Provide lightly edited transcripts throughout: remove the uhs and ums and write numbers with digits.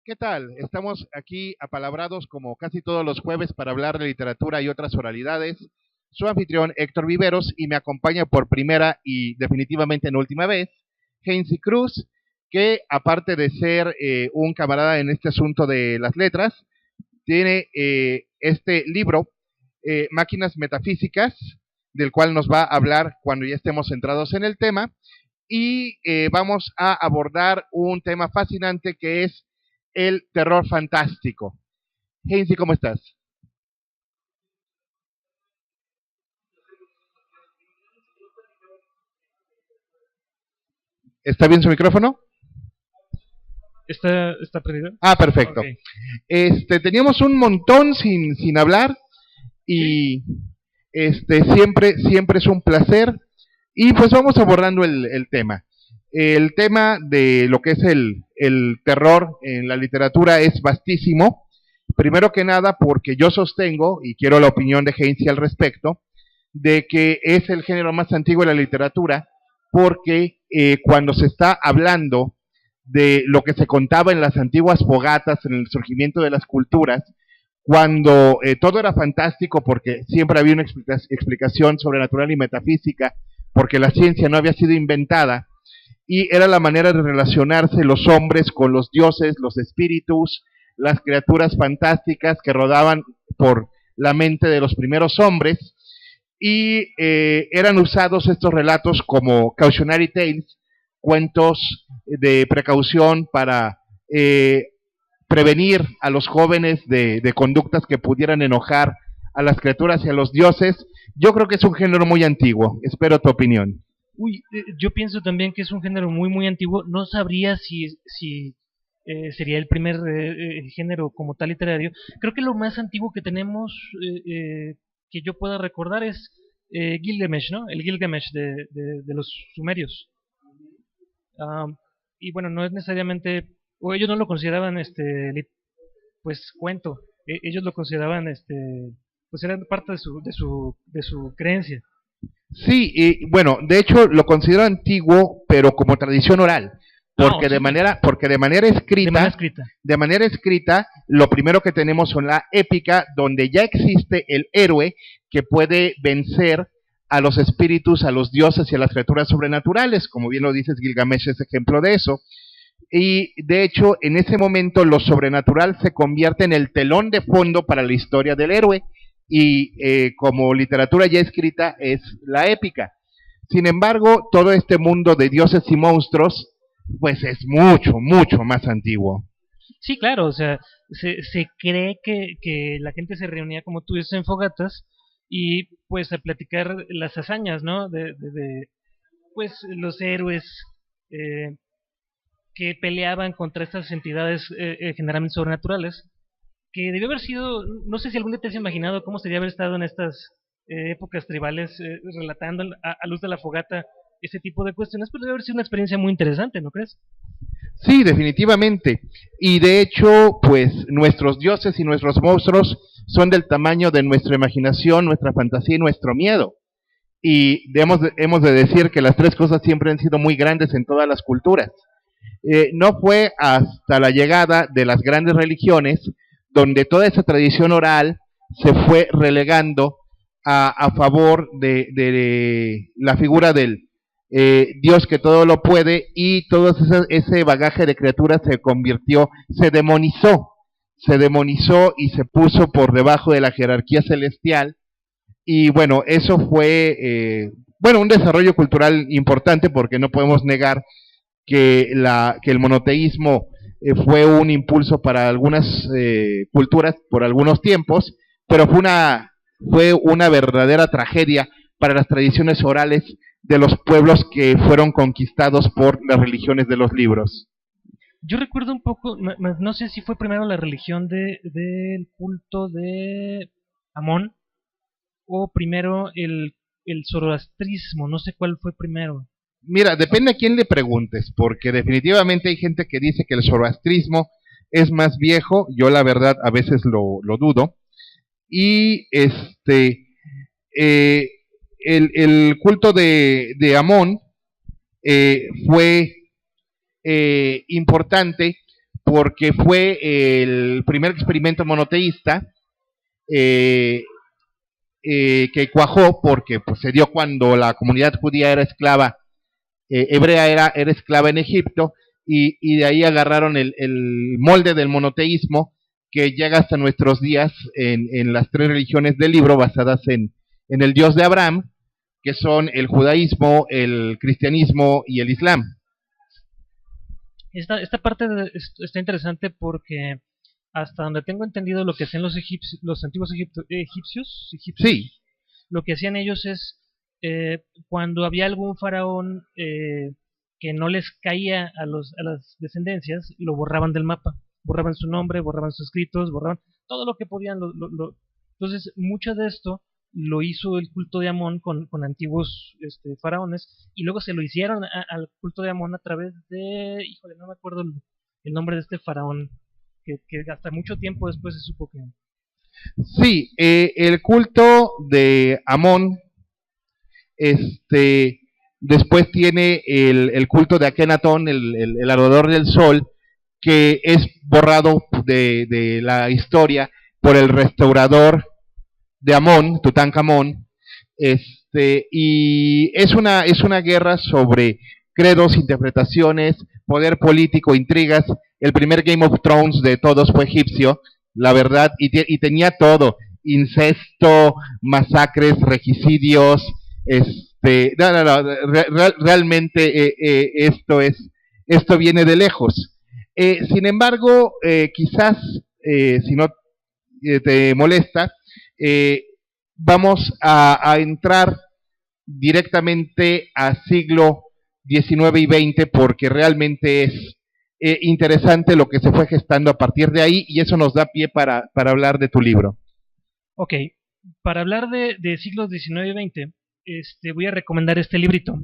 ¿Qué tal? Estamos aquí apalabrados como casi todos los jueves para hablar de literatura y otras oralidades. Su anfitrión Héctor Viveros y me acompaña por primera y definitivamente no última vez, Heinzy Cruz, que aparte de ser un camarada en este asunto de las letras, tiene este libro, Máquinas Metafísicas, del cual nos va a hablar cuando ya estemos centrados en el tema, y vamos a abordar un tema fascinante que es el terror fantástico. Heinzy, ¿cómo estás? ¿Está bien su micrófono? ¿Está perdido? Ah, Ok. perfecto. Teníamos un montón sin hablar Sí, y siempre es un placer. Y pues vamos abordando el tema. El tema de lo que es el terror en la literatura es vastísimo. Primero que nada, porque yo sostengo, y quiero la opinión de Heinze al respecto, de que es el género más antiguo de la literatura, porque cuando se está hablando de lo que se contaba en las antiguas fogatas, en el surgimiento de las culturas, cuando todo era fantástico porque siempre había una explicación sobrenatural y metafísica, porque la ciencia no había sido inventada, y era la manera de relacionarse los hombres con los dioses, los espíritus, las criaturas fantásticas que rodaban por la mente de los primeros hombres, y eran usados estos relatos como cautionary tales, cuentos de precaución para prevenir a los jóvenes de conductas que pudieran enojar a las criaturas y a los dioses. Yo creo que es un género muy antiguo. Espero tu opinión. yo pienso también que es un género muy antiguo. No sabría si sería el primer género como tal literario. Creo que lo más antiguo que tenemos que yo pueda recordar es Gilgamesh, ¿no? El Gilgamesh de los sumerios. Am, y bueno, no es necesariamente, o ellos no lo consideraban pues cuento. Ellos lo consideraban pues era parte de su creencia. Sí, y bueno, de hecho lo considero antiguo, pero como tradición oral, No, sí, porque de manera escrita. de manera escrita, lo primero que tenemos son la épica, donde ya existe el héroe que puede vencer a los espíritus, a los dioses y a las criaturas sobrenaturales, como bien lo dices, Gilgamesh es ejemplo de eso. Y de hecho, en ese momento lo sobrenatural se convierte en el telón de fondo para la historia del héroe y como literatura ya escrita es la épica. Sin embargo, todo este mundo de dioses y monstruos, pues es mucho más antiguo. Sí, claro, o sea, se cree que la gente se reunía, como tú dices, en fogatas y pues a platicar las hazañas, ¿no? Pues los héroes eh, que peleaban contra estas entidades generalmente sobrenaturales, que debió haber sido, no sé si algún día te has imaginado cómo sería haber estado en estas épocas tribales relatando a luz de la fogata ese tipo de cuestiones, pero debe haber sido una experiencia muy interesante, ¿no crees? Sí, definitivamente. Y de hecho, pues nuestros dioses y nuestros monstruos son del tamaño de nuestra imaginación, nuestra fantasía y nuestro miedo. Y hemos de decir que las tres cosas siempre han sido muy grandes en todas las culturas. No fue hasta la llegada de las grandes religiones donde toda esa tradición oral se fue relegando a favor de la figura del Dios que todo lo puede y todo ese bagaje de criaturas se convirtió, se demonizó y se puso por debajo de la jerarquía celestial y bueno, eso fue un desarrollo cultural importante porque no podemos negar que el monoteísmo fue un impulso para algunas culturas por algunos tiempos, pero fue una verdadera tragedia para las tradiciones orales de los pueblos que fueron conquistados por las religiones de los libros. Yo recuerdo un poco, no sé si fue primero la religión del culto de Amón o primero el zoroastrismo, no sé cuál fue primero. Mira, depende a quién le preguntes, porque definitivamente hay gente que dice que el zoroastrismo es más viejo, yo la verdad a veces lo dudo, y eh, el culto de Amón fue importante porque fue el primer experimento monoteísta que cuajó, porque pues, se dio cuando la comunidad judía era esclava, hebrea era esclava en Egipto, y de ahí agarraron el molde del monoteísmo que llega hasta nuestros días en las tres religiones del libro, basadas en el Dios de Abraham, que son el judaísmo, el cristianismo y el islam. Esta parte está interesante porque hasta donde tengo entendido lo que hacían los antiguos egipcios, Sí, lo que hacían ellos es cuando había algún faraón que no les caía a las descendencias, lo borraban del mapa, borraban su nombre, borraban sus escritos, borraban todo lo que podían. Entonces, mucho de esto lo hizo el culto de Amón con antiguos faraones, y luego se lo hicieron al culto de Amón a través de, híjole, no me acuerdo el nombre de este faraón, que hasta mucho tiempo después se supo que... sí, el culto de Amón, después tiene el culto de Akenatón, el adorador del sol, que es borrado de la historia por el restaurador de Amón, Tutankamón, y es una guerra sobre credos, interpretaciones, poder político, intrigas. El primer Game of Thrones de todos fue egipcio, la verdad, y tenía todo: incesto, masacres, regicidios, realmente esto viene de lejos. Sin embargo, quizás, si no te molesta, vamos a entrar directamente a siglo XIX y XX, porque realmente es interesante lo que se fue gestando a partir de ahí, y eso nos da pie para hablar de tu libro. Ok, para hablar de siglos XIX y XX, voy a recomendar este librito,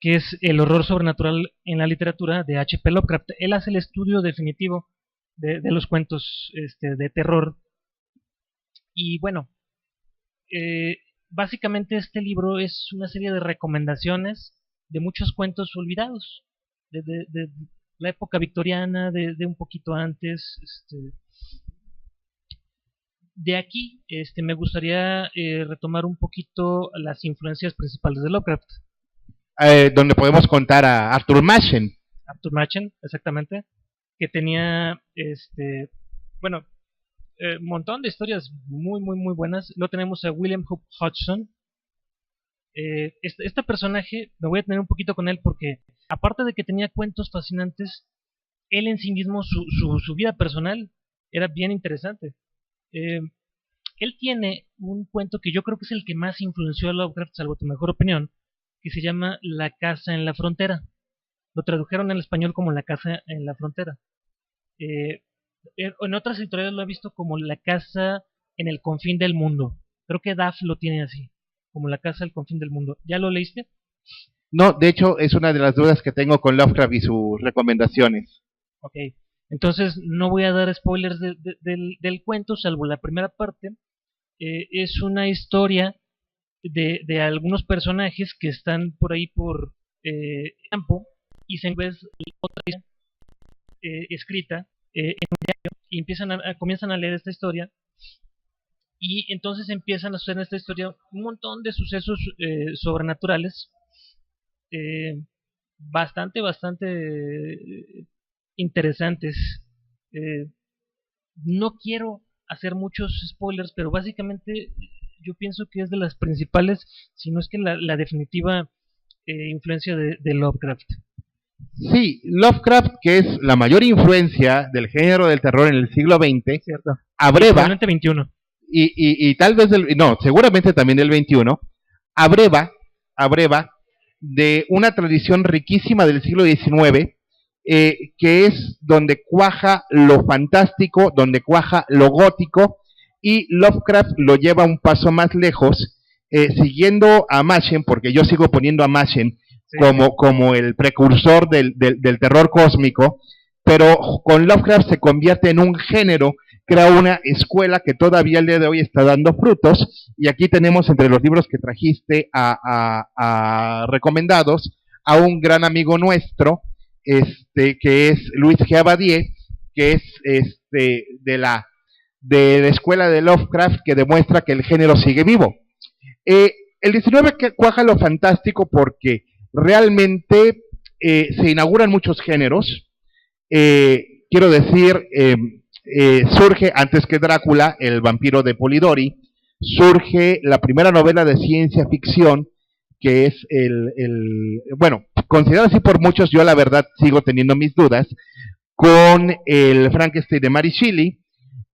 que es El horror sobrenatural en la literatura, de H.P. Lovecraft. Él hace el estudio definitivo de los cuentos de terror. Y bueno, básicamente este libro es una serie de recomendaciones de muchos cuentos olvidados, de la época victoriana, de un poquito antes. De aquí me gustaría retomar un poquito las influencias principales de Lovecraft. Donde podemos contar a Arthur Machen. Arthur Machen, exactamente, que tenía bueno, un montón de historias muy, muy, muy buenas. Luego tenemos a William Hope Hodgson. Este personaje, me voy a tener un poquito con él porque, aparte de que tenía cuentos fascinantes, él en sí mismo, su vida personal era bien interesante. Él tiene un cuento que yo creo que es el que más influenció a Lovecraft, salvo tu mejor opinión, que se llama La casa en la frontera. Lo tradujeron al español como La casa en la frontera. En otras editoriales lo he visto como La casa en el confín del mundo. Creo que Duff lo tiene así, como La casa al confín del mundo. ¿Ya lo leíste? No, de hecho es una de las dudas que tengo con Lovecraft y sus recomendaciones. Ok, entonces no voy a dar spoilers del cuento, salvo la primera parte. Es una historia de algunos personajes que están por ahí por campo, y se encuentra otra escrita en un diario, y comienzan a leer esta historia, y entonces empiezan a suceder en esta historia un montón de sucesos sobrenaturales, bastante interesantes. No quiero hacer muchos spoilers, pero básicamente yo pienso que es de las principales, si no es que la definitiva influencia de Lovecraft. Sí, Lovecraft, que es la mayor influencia del género del terror en el siglo XX, cierto, abreva, probablemente 21, y tal vez, seguramente también el 21, abreva de una tradición riquísima del siglo XIX, que es donde cuaja lo fantástico, donde cuaja lo gótico, y Lovecraft lo lleva un paso más lejos, siguiendo a Machen, porque yo sigo poniendo a Machen sí, como el precursor del terror cósmico, pero con Lovecraft se convierte en un género, crea una escuela que todavía el día de hoy está dando frutos, y aquí tenemos entre los libros que trajiste a recomendados a un gran amigo nuestro, que es Luis G. Abadie, que es de la escuela de Lovecraft, que demuestra que el género sigue vivo. El 19 cuaja lo fantástico porque realmente se inauguran muchos géneros. Quiero decir, surge antes que Drácula, el vampiro de Polidori, surge la primera novela de ciencia ficción, que es bueno, considerado así por muchos, yo la verdad sigo teniendo mis dudas, con el Frankenstein de Mary Shelley.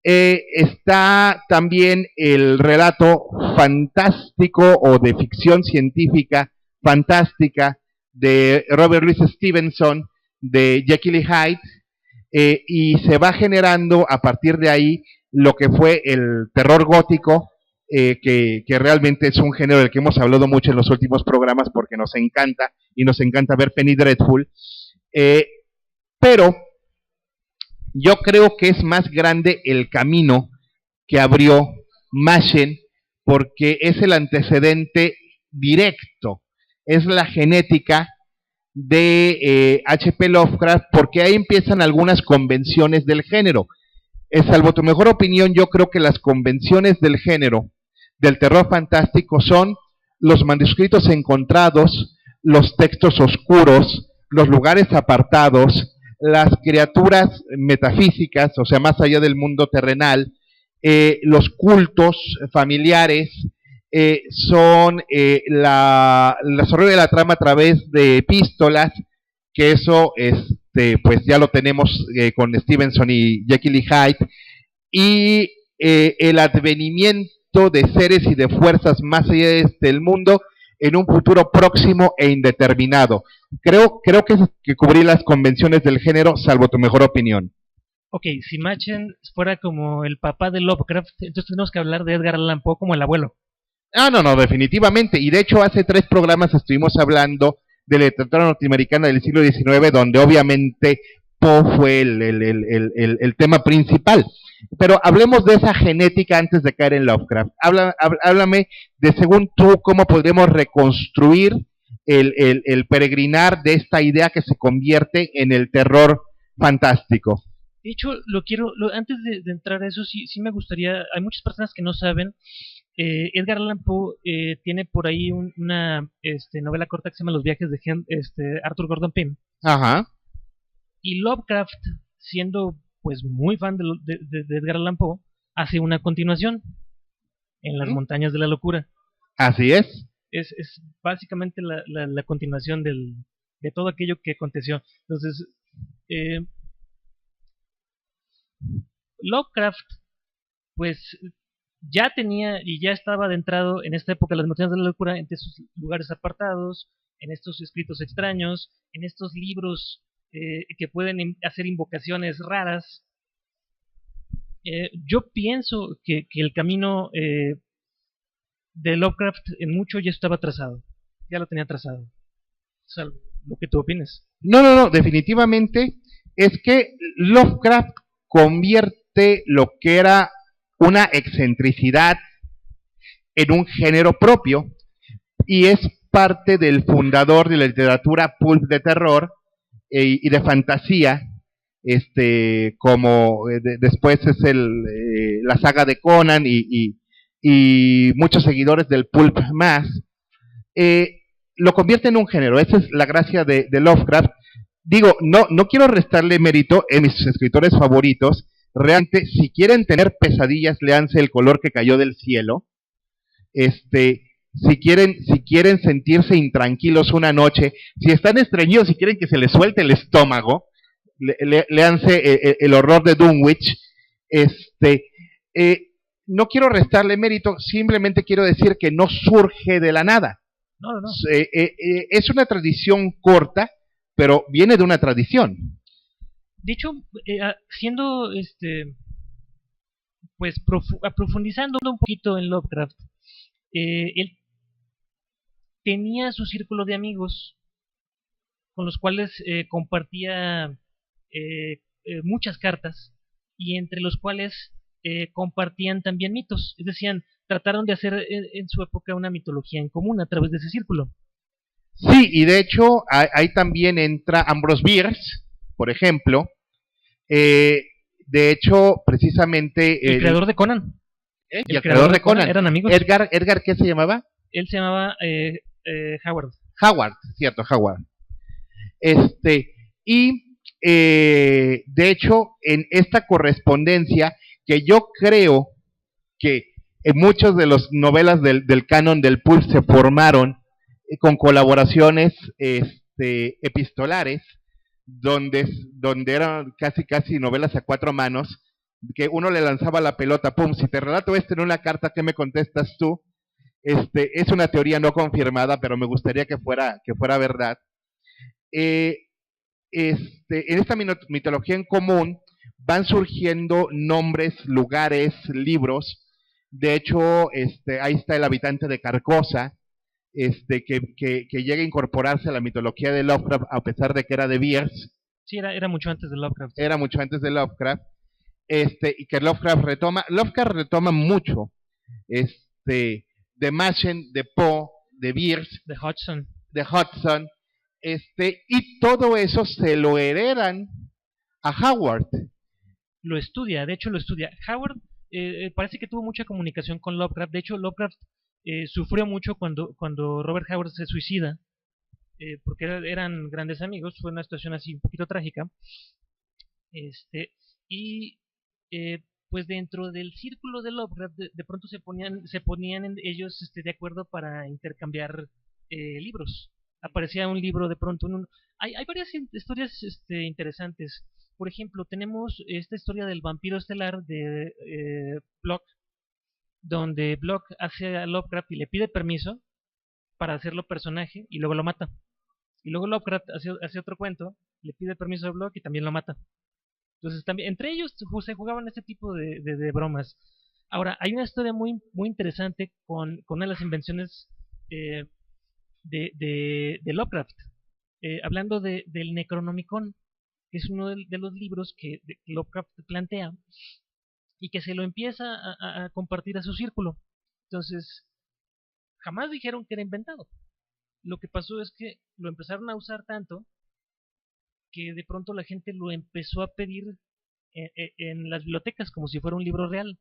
Está también el relato fantástico o de ficción científica fantástica de Robert Louis Stevenson, de Jekyll y Hyde, y se va generando a partir de ahí lo que fue el terror gótico, que realmente es un género del que hemos hablado mucho en los últimos programas porque nos encanta, y nos encanta ver Penny Dreadful, pero yo creo que es más grande el camino que abrió Machen, porque es el antecedente directo, es la genética de H.P. Lovecraft, porque ahí empiezan algunas convenciones del género. Salvo tu mejor opinión, yo creo que las convenciones del género del terror fantástico son los manuscritos encontrados, los textos oscuros, los lugares apartados, las criaturas metafísicas, o sea, más allá del mundo terrenal, los cultos familiares, son la desarrollo de la trama a través de epístolas, que eso pues ya lo tenemos con Stevenson y Jekyll y Hyde, y el advenimiento de seres y de fuerzas más allá del mundo en un futuro próximo e indeterminado. Creo que cubrí las convenciones del género, salvo tu mejor opinión. Ok, si Machen fuera como el papá de Lovecraft, entonces tenemos que hablar de Edgar Allan Poe como el abuelo. No, definitivamente. Y de hecho hace 3 programas estuvimos hablando de la literatura norteamericana del siglo XIX, donde obviamente Poe fue el tema principal. Pero hablemos de esa genética antes de caer en Lovecraft. Háblame de, según tú, cómo podríamos reconstruir el peregrinar de esta idea que se convierte en el terror fantástico. De hecho, antes de entrar a eso, sí me gustaría, hay muchas personas que no saben, Edgar Allan Poe tiene por ahí una novela corta que se llama Los viajes de Arthur Gordon Pym. Ajá. Y Lovecraft, siendo pues muy fan de Edgar Allan Poe, hace una continuación en Las montañas de la locura. Así es. Es básicamente la continuación de todo aquello que aconteció. Entonces, Lovecraft, pues ya tenía y ya estaba adentrado en esta época de Las montañas de la locura, en esos lugares apartados, en estos escritos extraños, en estos libros que pueden hacer invocaciones raras. Yo pienso que el camino de Lovecraft en mucho ya estaba trazado, ya lo tenía trazado. Salvo lo que tú opines. No, definitivamente es que Lovecraft convierte lo que era una excentricidad en un género propio, y es parte del fundador de la literatura pulp de terror y de fantasía, como después es la saga de Conan y muchos seguidores del pulp más, lo convierte en un género. Esa es la gracia de Lovecraft. Digo, no quiero restarle mérito en mis escritores favoritos. Realmente, si quieren tener pesadillas, léanse El color que cayó del cielo. Si quieren sentirse intranquilos una noche, si están estreñidos, si quieren que se les suelte el estómago, léanse el horror de Dunwich. No quiero restarle mérito, simplemente quiero decir que no surge de la nada. No. Es una tradición corta, pero viene de una tradición. De hecho, siendo pues profundizando un poquito en Lovecraft, él tenía su círculo de amigos con los cuales compartía muchas cartas, y entre los cuales compartían también mitos. Es decir, trataron de hacer en su época una mitología en común a través de ese círculo. Sí, y de hecho ahí también entra Ambrose Bierce, por ejemplo. Eh, de hecho, precisamente El creador de Conan. y el creador de Conan, eran amigos. Edgar, ¿qué se llamaba? Él se llamaba Howard. Howard, cierto, Howard. Este, y de hecho, en esta correspondencia, que yo creo que muchas de las novelas del canon del pulp se formaron con colaboraciones epistolares, donde eran casi novelas a cuatro manos, que uno le lanzaba la pelota, pum, si te relato esto en una carta, ¿qué me contestas tú? Es una teoría no confirmada, pero me gustaría que fuera verdad. Eh, en esta mitología en común van surgiendo nombres, lugares, libros. De hecho, ahí está el habitante de Carcosa, que llega a incorporarse a la mitología de Lovecraft, a pesar de que era de Bierce. Sí, era mucho antes de Lovecraft. Era mucho antes de Lovecraft. Y que Lovecraft retoma mucho, de Machen, de Poe, de Bierce, de Hudson, y todo eso se lo heredan a Howard. Lo estudia, de hecho lo estudia. Howard parece que tuvo mucha comunicación con Lovecraft. De hecho, Lovecraft sufrió mucho cuando Robert Howard se suicida, porque eran grandes amigos. Fue una situación así un poquito trágica. Y pues dentro del círculo de Lovecraft de pronto se ponían ellos de acuerdo para intercambiar libros. Aparecía un libro de pronto hay varias historias interesantes. Por ejemplo, tenemos esta historia del vampiro estelar de Block, donde Block hace a Lovecraft y le pide permiso para hacerlo personaje y luego lo mata. Y luego Lovecraft hace otro cuento, le pide permiso a Block y también lo mata. Entonces, también, entre ellos se jugaban este tipo de bromas. Ahora, hay una historia muy interesante con una de las invenciones eh, de Lovecraft. Hablando del Necronomicon, que es uno de los libros que Lovecraft plantea y que se lo empieza a compartir a su círculo. Entonces, jamás dijeron que era inventado. Lo que pasó es que lo empezaron a usar tanto que de pronto la gente lo empezó a pedir en las bibliotecas como si fuera un libro real.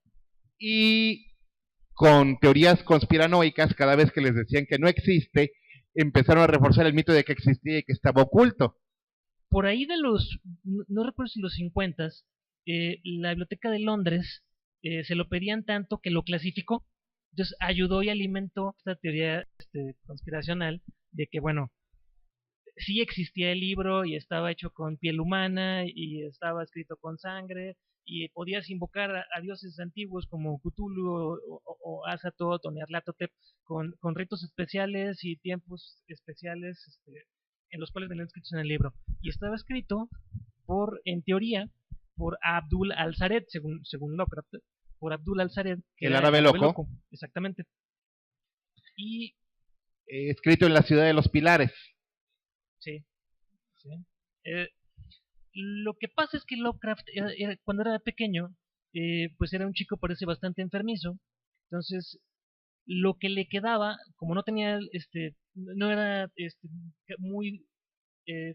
Y con teorías conspiranoicas, cada vez que les decían que no existe, empezaron a reforzar el mito de que existía y que estaba oculto. Por ahí no recuerdo si los 50, la Biblioteca de Londres se lo pedían tanto que lo clasificó. Entonces ayudó y alimentó esta teoría conspiracional de que, bueno, sí existía el libro y estaba hecho con piel humana y estaba escrito con sangre y podías invocar a dioses antiguos como Cthulhu o Azathoth o Nyarlathotep con ritos especiales y tiempos especiales en los cuales venían escritos en el libro. Y estaba escrito en teoría, por Abdul al-Zared, según Lovecraft, por Abdul al-Zared, que el era árabe loco. Exactamente. Y escrito en la ciudad de los pilares. Sí. Lo que pasa es que Lovecraft, cuando era pequeño, pues era un chico, parece bastante enfermizo. Entonces, lo que le quedaba, como no tenía, no era muy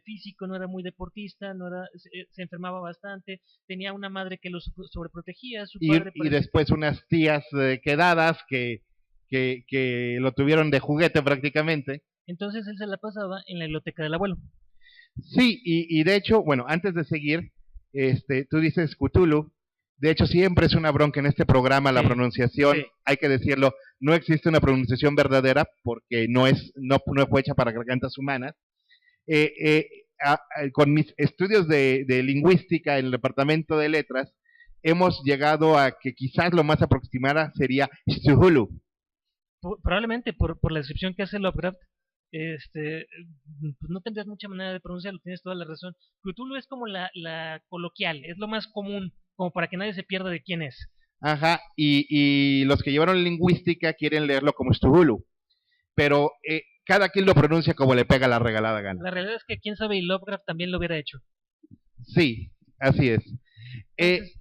físico, no era muy deportista, se enfermaba bastante, tenía una madre que lo sobreprotegía, su padre Y después unas tías quedadas que lo tuvieron de juguete prácticamente. Entonces él se la pasaba en la biblioteca del abuelo. Sí, y de hecho, bueno, antes de seguir, tú dices Cthulhu. De hecho, siempre es una bronca en este programa la pronunciación. Sí. Hay que decirlo, no existe una pronunciación verdadera porque no fue hecha para gargantas humanas. Con mis estudios de lingüística en el departamento de letras, hemos llegado a que quizás lo más aproximada sería Cthulhu. Probablemente por la descripción que hace Lovecraft, pues no tendrías mucha manera de pronunciarlo, tienes toda la razón. Cthulhu es como la coloquial, es lo más común, como para que nadie se pierda de quién es. Ajá, y los que llevaron lingüística quieren leerlo como Cthulhu, pero cada quien lo pronuncia como le pega la regalada gana. La realidad es que quién sabe, y Lovecraft también lo hubiera hecho. Sí, así es. Entonces,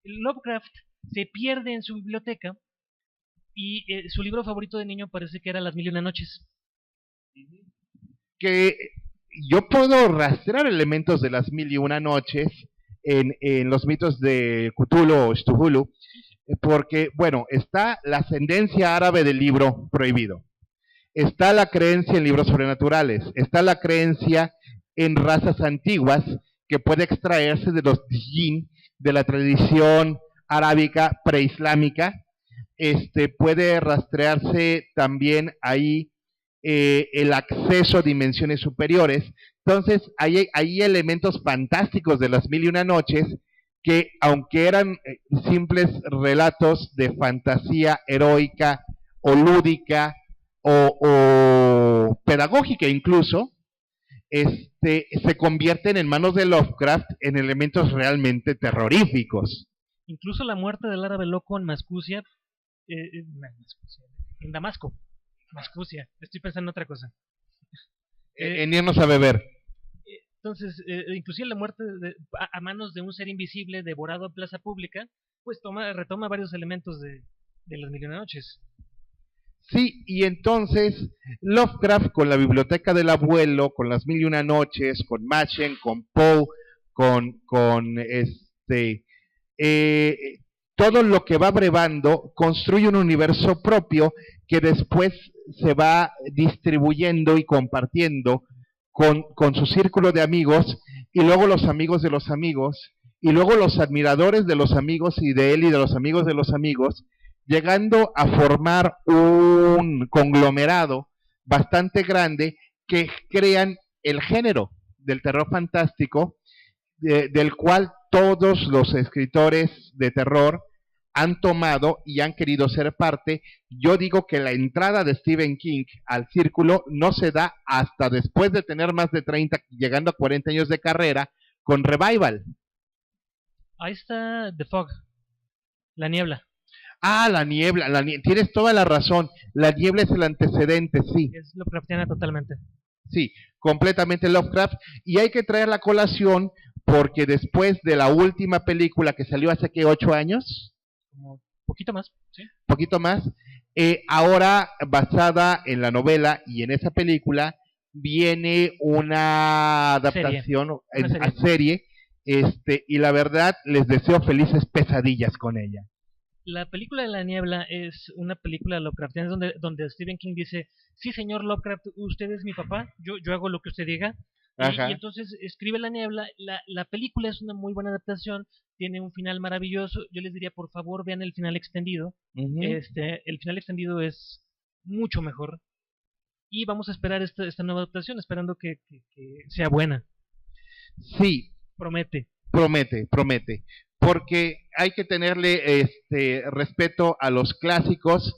Lovecraft se pierde en su biblioteca y su libro favorito de niño parece que era Las Mil y Una Noches. que yo puedo rastrear elementos de las mil y una noches en los mitos de Cthulhu o Cthulhu, porque, bueno, está la ascendencia árabe del libro prohibido, está la creencia en libros sobrenaturales, está la creencia en razas antiguas que puede extraerse de los djinn, de la tradición arábica preislámica, puede rastrearse también ahí el acceso a dimensiones superiores. Entonces, hay elementos fantásticos de las mil y una noches que, aunque eran simples relatos de fantasía heroica o lúdica o pedagógica incluso, se convierten en manos de Lovecraft en elementos realmente terroríficos. Incluso la muerte del árabe loco en Mascucia, en Damasco, Mascucia, estoy pensando en otra cosa. En irnos a beber. Entonces, inclusive la muerte a manos de un ser invisible devorado en plaza pública, pues retoma varios elementos de las mil y una noches. Sí, y entonces Lovecraft con la biblioteca del abuelo, con las mil y una noches, con Machen, con Poe, con todo lo que va brevando, construye un universo propio que después se va distribuyendo y compartiendo con su círculo de amigos, y luego los amigos de los amigos, y luego los admiradores de los amigos y de él y de los amigos de los amigos, llegando a formar un conglomerado bastante grande que crean el género del terror fantástico, del cual todos los escritores de terror han tomado y han querido ser parte. Yo digo que la entrada de Stephen King al círculo no se da hasta después de tener más de 30, llegando a 40 años de carrera, con Revival. Ahí está The Fog, La Niebla. Ah, la niebla, tienes toda la razón. La niebla es el antecedente, sí. Es Lovecraftiana totalmente. Sí, completamente Lovecraft. Y hay que traer la colación porque después de la última película que salió hace que 8 años, como poquito más, ¿sí? Poquito más, ahora basada en la novela y en esa película viene una adaptación a serie, y la verdad les deseo felices pesadillas con ella. La película de La Niebla es una película Lovecraftiana donde Stephen King dice: sí, señor Lovecraft, usted es mi papá, yo hago lo que usted diga. Y entonces escribe La Niebla. La película es una muy buena adaptación, tiene un final maravilloso. Yo les diría, por favor, vean el final extendido. El final extendido es mucho mejor. Y vamos a esperar esta nueva adaptación, esperando que sea buena. Sí. Promete. Promete. Porque hay que tenerle respeto a los clásicos,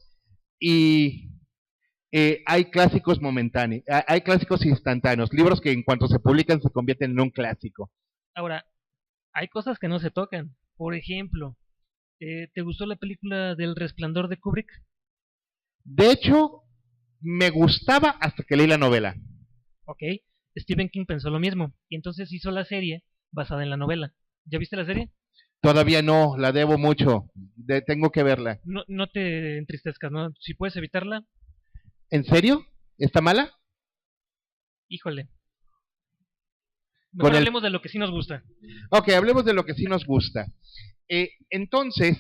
y hay clásicos momentáneos, hay clásicos instantáneos, libros que en cuanto se publican se convierten en un clásico. Ahora, hay cosas que no se tocan. Por ejemplo, ¿te gustó la película del Resplandor de Kubrick? De hecho, me gustaba hasta que leí la novela. Ok, Stephen King pensó lo mismo, y entonces hizo la serie basada en la novela. ¿Ya viste la serie? Todavía no, la debo mucho, tengo que verla. No te entristezcas, ¿no? Si puedes evitarla. ¿En serio? ¿Está mala? Híjole. Mejor hablemos de lo que sí nos gusta. Ok, hablemos de lo que sí nos gusta. Entonces,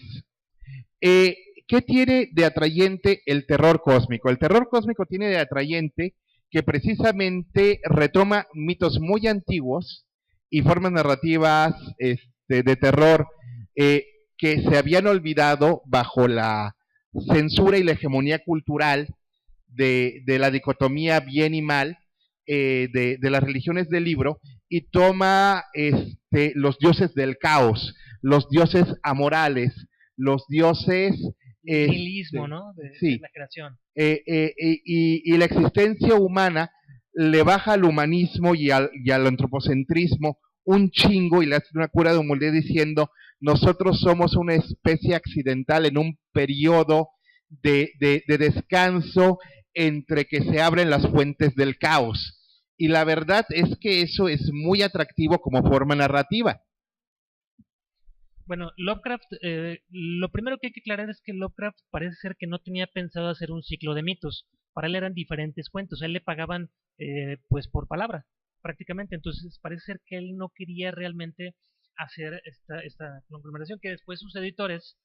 ¿qué tiene de atrayente el terror cósmico? El terror cósmico tiene de atrayente que precisamente retoma mitos muy antiguos y formas narrativas de terror que se habían olvidado bajo la censura y la hegemonía cultural de la dicotomía bien y mal, de las religiones del libro, y toma los dioses del caos, los dioses amorales, los dioses... nihilismo, ¿no? Sí, de la creación. Y la existencia humana le baja al humanismo y al antropocentrismo un chingo, y le hace una cura de humildad diciendo: nosotros somos una especie accidental en un periodo de descanso entre que se abren las fuentes del caos. Y la verdad es que eso es muy atractivo como forma narrativa. Bueno, Lovecraft, lo primero que hay que aclarar es que Lovecraft parece ser que no tenía pensado hacer un ciclo de mitos. Para él eran diferentes cuentos. A él le pagaban pues por palabra, prácticamente. Entonces parece ser que él no quería realmente hacer esta conglomeración, que después sus editores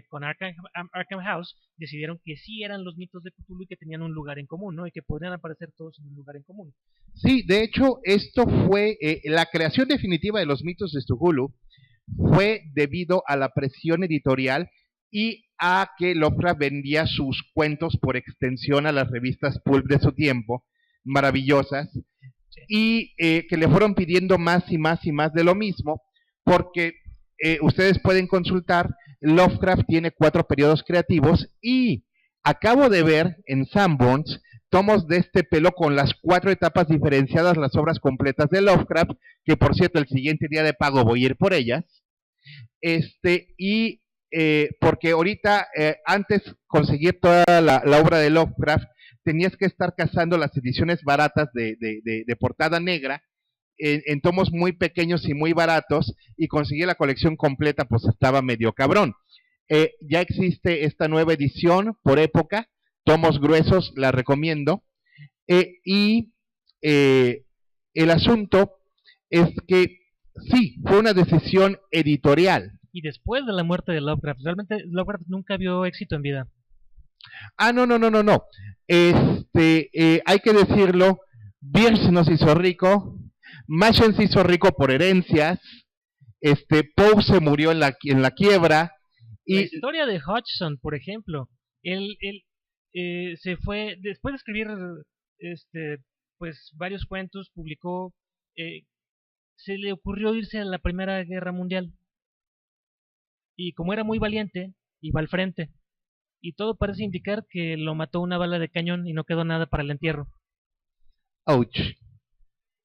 con Arkham House decidieron que sí eran los mitos de Cthulhu y que tenían un lugar en común, ¿no? Y que podrían aparecer todos en un lugar en común. Sí, de hecho, esto fue la creación definitiva de los mitos de Cthulhu fue debido a la presión editorial y a que Lovecraft vendía sus cuentos por extensión a las revistas pulp de su tiempo, maravillosas, sí. Y que le fueron pidiendo más y más y más de lo mismo, porque ustedes pueden consultar, Lovecraft tiene 4 periodos creativos y acabo de ver en Sanborns tomos de este pelo con las 4 etapas diferenciadas, las obras completas de Lovecraft, que por cierto el siguiente día de pago voy a ir por ellas, porque ahorita antes conseguir toda la obra de Lovecraft tenías que estar cazando las ediciones baratas de portada negra en tomos muy pequeños y muy baratos, y conseguir la colección completa pues estaba medio cabrón. Ya existe esta nueva edición por época, tomos gruesos, la recomiendo, y el asunto es que sí, fue una decisión editorial. Y después de la muerte de Lovecraft, realmente Lovecraft nunca vio éxito en vida. Ah, no. Hay que decirlo, Bierce nos hizo rico, Machen se hizo rico por herencias, Poe se murió en la quiebra. Y la historia de Hodgson, por ejemplo, él se fue, después de escribir pues varios cuentos, publicó, se le ocurrió irse a la Primera Guerra Mundial. Y como era muy valiente, iba al frente. Y todo parece indicar que lo mató una bala de cañón y no quedó nada para el entierro. Ouch.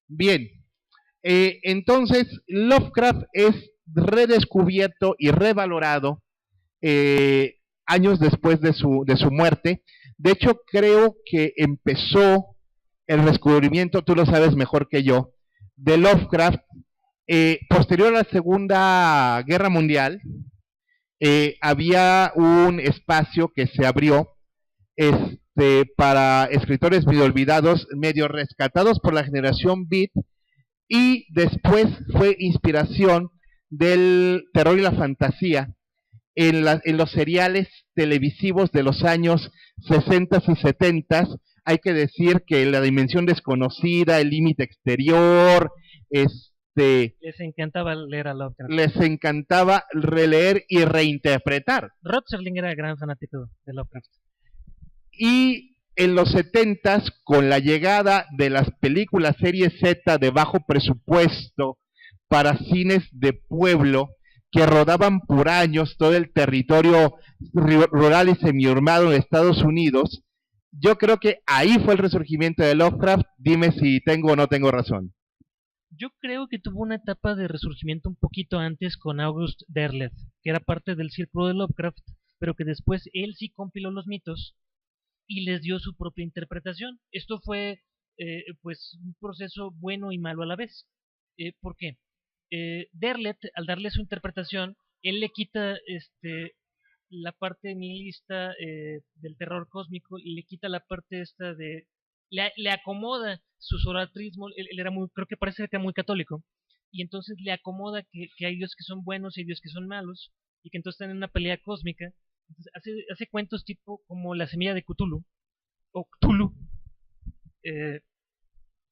Bien. Entonces, Lovecraft es redescubierto y revalorado años después de su muerte. De hecho, creo que empezó el descubrimiento, tú lo sabes mejor que yo, de Lovecraft posterior a la Segunda Guerra Mundial. Había un espacio que se abrió para escritores medio olvidados, medio rescatados por la generación Beat, y después fue inspiración del terror y la fantasía en los seriales televisivos de los años 60 y 70. Hay que decir que La Dimensión Desconocida, El Límite Exterior, les encantaba leer a Lovecraft. Les encantaba releer y reinterpretar. Rod Serling era gran fanático de Lovecraft. Y en los 70s, con la llegada de las películas serie Z de bajo presupuesto para cines de pueblo, que rodaban por años todo el territorio rural y semiurbano de Estados Unidos, yo creo que ahí fue el resurgimiento de Lovecraft. Dime si tengo o no tengo razón. Yo creo que tuvo una etapa de resurgimiento un poquito antes con August Derleth, que era parte del círculo de Lovecraft, pero que después él sí compiló los mitos y les dio su propia interpretación. Esto fue pues un proceso bueno y malo a la vez. ¿Por qué? Derleth, al darle su interpretación, él le quita la parte nihilista del terror cósmico y le quita la parte esta de... Le acomoda su zoroastrismo. Él era muy, creo que parece que era muy católico, y entonces le acomoda que hay dioses que son buenos y hay dioses que son malos, y que entonces están en una pelea cósmica. Entonces hace cuentos tipo como La Semilla de Cthulhu, o Cthulhu,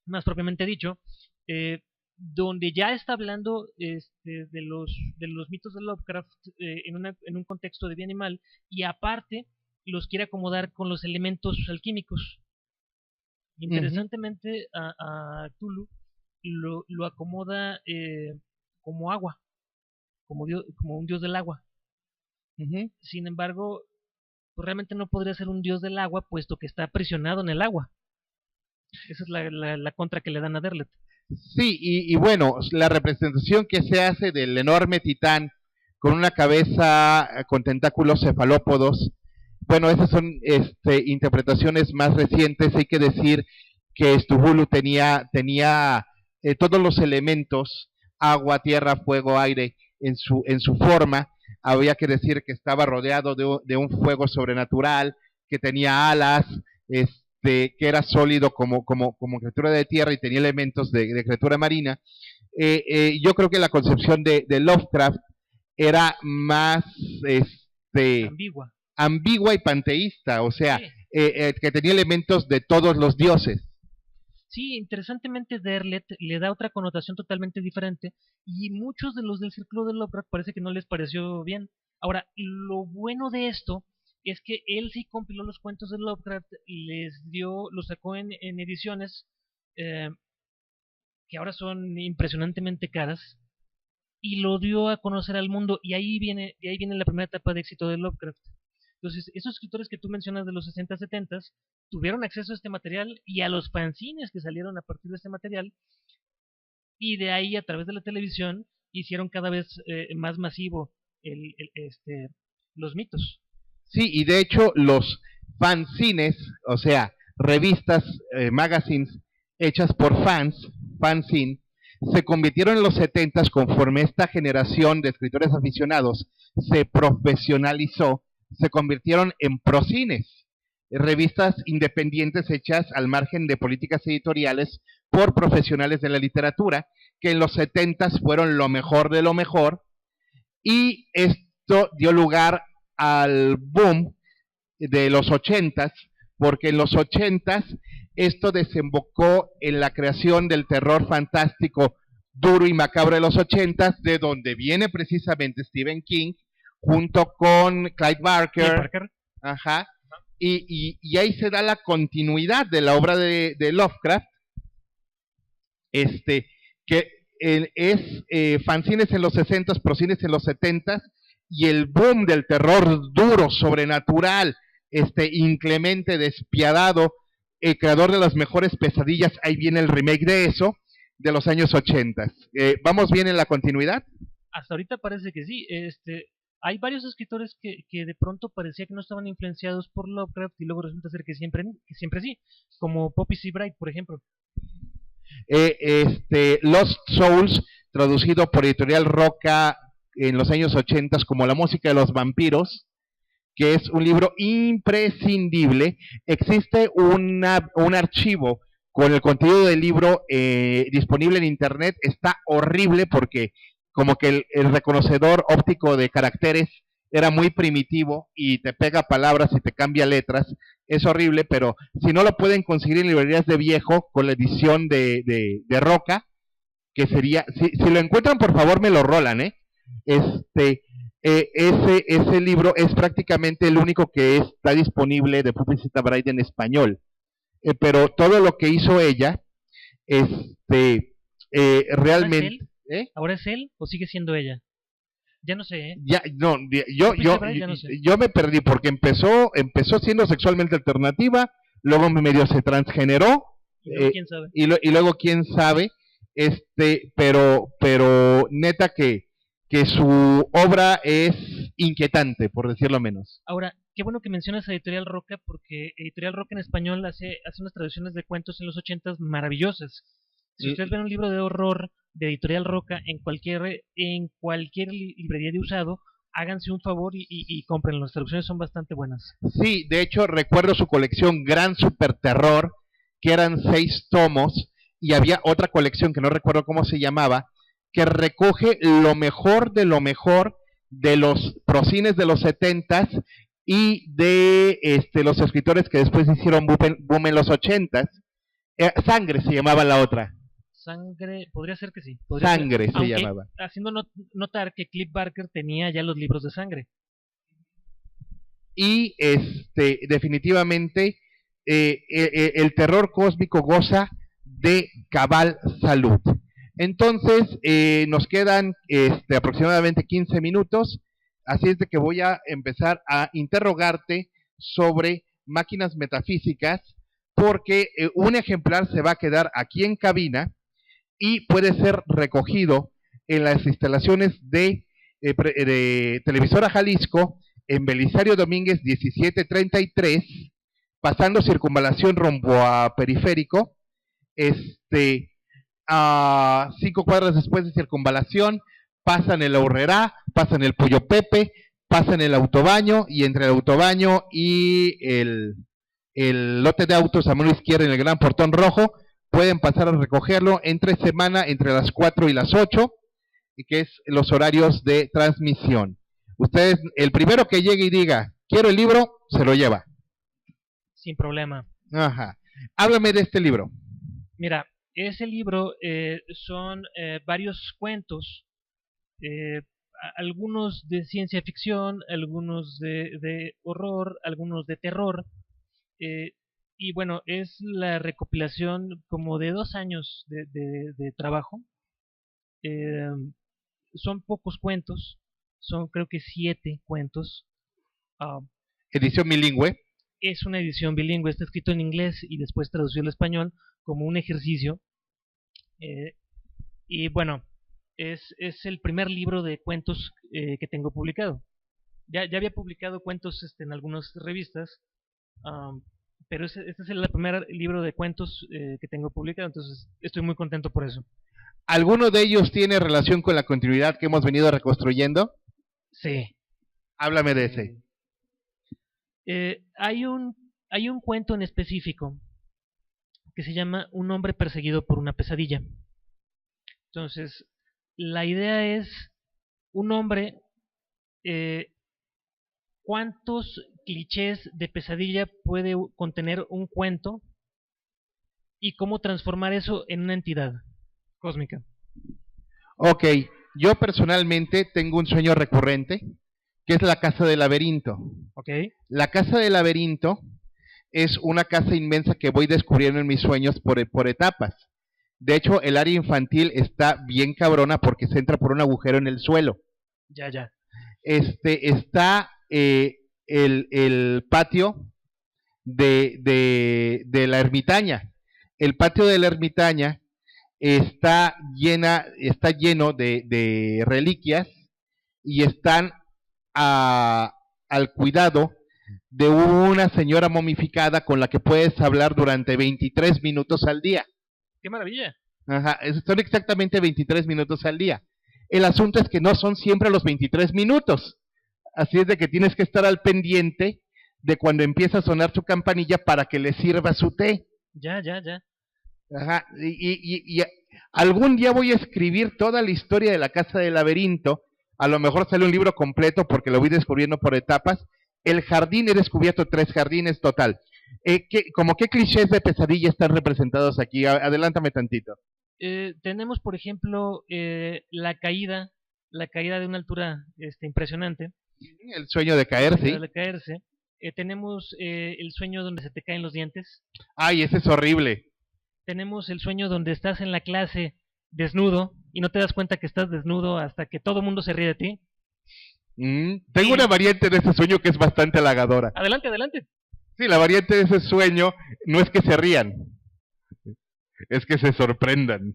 más propiamente dicho, donde ya está hablando de los mitos de Lovecraft en un contexto de bien y mal, y aparte los quiere acomodar con los elementos alquímicos. Interesantemente, a Cthulhu lo acomoda como agua, como un dios del agua. Sin embargo, pues realmente no podría ser un dios del agua, puesto que está aprisionado en el agua. Esa es la contra que le dan a Derleth. Sí, y bueno, la representación que se hace del enorme titán con una cabeza con tentáculos cefalópodos, bueno, esas son interpretaciones más recientes. Hay que decir que Cthulhu tenía todos los elementos, agua, tierra, fuego, aire, en su forma. Había que decir que estaba rodeado de un fuego sobrenatural, que tenía alas, que era sólido como criatura de tierra y tenía elementos de criatura marina. Yo creo que la concepción de Lovecraft era más ambigua y panteísta, o sea, Sí. Que tenía elementos de todos los dioses. Sí, interesantemente Derlet le da otra connotación totalmente diferente y muchos de los del círculo de Lovecraft parece que no les pareció bien. Ahora, lo bueno de esto es que él sí compiló los cuentos de Lovecraft, los sacó en ediciones eh, que ahora son impresionantemente caras y lo dio a conocer al mundo y de ahí viene la primera etapa de éxito de Lovecraft. Entonces, esos escritores que tú mencionas de los 60, 70 tuvieron acceso a este material y a los fanzines que salieron a partir de este material y de ahí a través de la televisión hicieron cada vez más masivo los mitos. Sí, y de hecho los fanzines, o sea, revistas, magazines hechas por fanzine, se convirtieron en los 70s conforme esta generación de escritores aficionados se profesionalizó, se convirtieron en procines, revistas independientes hechas al margen de políticas editoriales por profesionales de la literatura, que en los 70s fueron lo mejor de lo mejor, y esto dio lugar al boom de los 80s, porque en los 80s esto desembocó en la creación del terror fantástico duro y macabro de los 80s, de donde viene precisamente Stephen King, junto con Clive Barker. Ajá. Y ahí se da la continuidad de la obra de Lovecraft, que es fanzines en los 60s, procines en los 70s, y el boom del terror duro, sobrenatural, inclemente, despiadado, el creador de las mejores pesadillas. Ahí viene el remake de eso, de los años 80. ¿Vamos bien en la continuidad? Hasta ahorita parece que sí. Hay varios escritores que de pronto parecía que no estaban influenciados por Lovecraft y luego resulta ser que siempre sí, como Poppy Sebright, por ejemplo. Lost Souls, traducido por Editorial Roca en los años 80 como La música de los vampiros, que es un libro imprescindible. Existe un archivo con el contenido del libro disponible en internet. Está horrible porque como que el reconocedor óptico de caracteres era muy primitivo y te pega palabras y te cambia letras. Es horrible, pero si no lo pueden conseguir en librerías de viejo con la edición de Roca, que sería, si lo encuentran, por favor me lo rolan, ese libro es prácticamente el único que está disponible de Poppy Sebright en español, pero todo lo que hizo ella, realmente... ¿Ahora es él o sigue siendo ella? Ya no sé, ¿eh? Yo me perdí porque empezó siendo sexualmente alternativa, luego medio se transgeneró, y luego quién sabe, pero neta que su obra es inquietante, por decirlo menos. Ahora, qué bueno que mencionas a Editorial Roca, porque Editorial Roca en español hace unas traducciones de cuentos en los 80s maravillosas. Si ustedes ven un libro de horror de Editorial Roca en cualquier librería de usado, háganse un favor y compren. Las traducciones son bastante buenas. Sí, de hecho recuerdo su colección Gran Super Terror, que eran 6 tomos, y había otra colección que no recuerdo cómo se llamaba, que recoge lo mejor de los procines de los 70s y de los escritores que después hicieron boom en los 80s. Sangre se llamaba la otra. Sangre, podría ser que sí. Sangre se llamaba. Haciendo notar que Clive Barker tenía ya los libros de Sangre. Y definitivamente el terror cósmico goza de cabal salud. Entonces, nos quedan aproximadamente 15 minutos, así es de que voy a empezar a interrogarte sobre máquinas metafísicas, porque un ejemplar se va a quedar aquí en cabina y puede ser recogido en las instalaciones de Televisora Jalisco, en Belisario Domínguez 1733, pasando Circunvalación rumbo a Periférico, a 5 cuadras después de Circunvalación, pasan el Aurrerá, pasan el Pollo Pepe, pasan el Autobaño, y entre el Autobaño y el lote de autos a mano izquierda en el gran portón rojo. Pueden pasar a recogerlo entre semana, entre las 4 y las 8, y que es los horarios de transmisión. Ustedes, el primero que llegue y diga, quiero el libro, se lo lleva. Sin problema. Ajá. Háblame de este libro. Mira, ese libro son varios cuentos, algunos de ciencia ficción, algunos de horror, algunos de terror, y bueno, es la recopilación como de 2 años de trabajo. Eh, Son pocos cuentos, son creo que 7 cuentos. Ah, Edición bilingüe. es una edición bilingüe, está escrito en inglés y después traducido al español como un ejercicio. Eh, y bueno, es el primer libro de cuentos que tengo publicado. Ya había publicado cuentos en algunas revistas, um, pero este es el primer libro de cuentos que tengo publicado, entonces estoy muy contento por eso. ¿Alguno de ellos tiene relación con la continuidad que hemos venido reconstruyendo? Sí. Háblame de ese. Hay un cuento en específico que se llama Un hombre perseguido por una pesadilla. Entonces, la idea es un hombre, ¿cuántos clichés de pesadilla puede contener un cuento y cómo transformar eso en una entidad cósmica? Ok, yo personalmente tengo un sueño recurrente, que es la casa del laberinto. ¿Ok? La casa del laberinto es una casa inmensa que voy descubriendo en mis sueños por etapas. De hecho, el área infantil está bien cabrona porque se entra por un agujero en el suelo. Ya. Está el patio de la ermitaña. El patio de la ermitaña está lleno de reliquias y están al cuidado de una señora momificada con la que puedes hablar durante 23 minutos al día. ¡Qué maravilla! Ajá, son exactamente 23 minutos al día. El asunto es que no son siempre los 23 minutos. Así es de que tienes que estar al pendiente de cuando empieza a sonar su campanilla para que le sirva su té. Ya. Ajá, y algún día voy a escribir toda la historia de la casa del laberinto. A lo mejor sale un libro completo porque lo voy descubriendo por etapas. El jardín, he descubierto 3 jardines total. ¿Cómo qué clichés de pesadilla están representados aquí? Adelántame tantito. Tenemos, por ejemplo, la caída de una altura impresionante. El sueño de caer, sí. De caerse. Tenemos el sueño donde se te caen los dientes. Ay, ese es horrible. Tenemos el sueño donde estás en la clase desnudo y no te das cuenta que estás desnudo hasta que todo el mundo se ríe de ti. Tengo una variante de ese sueño que es bastante halagadora. Adelante. Sí, la variante de ese sueño no es que se rían, es que se sorprendan.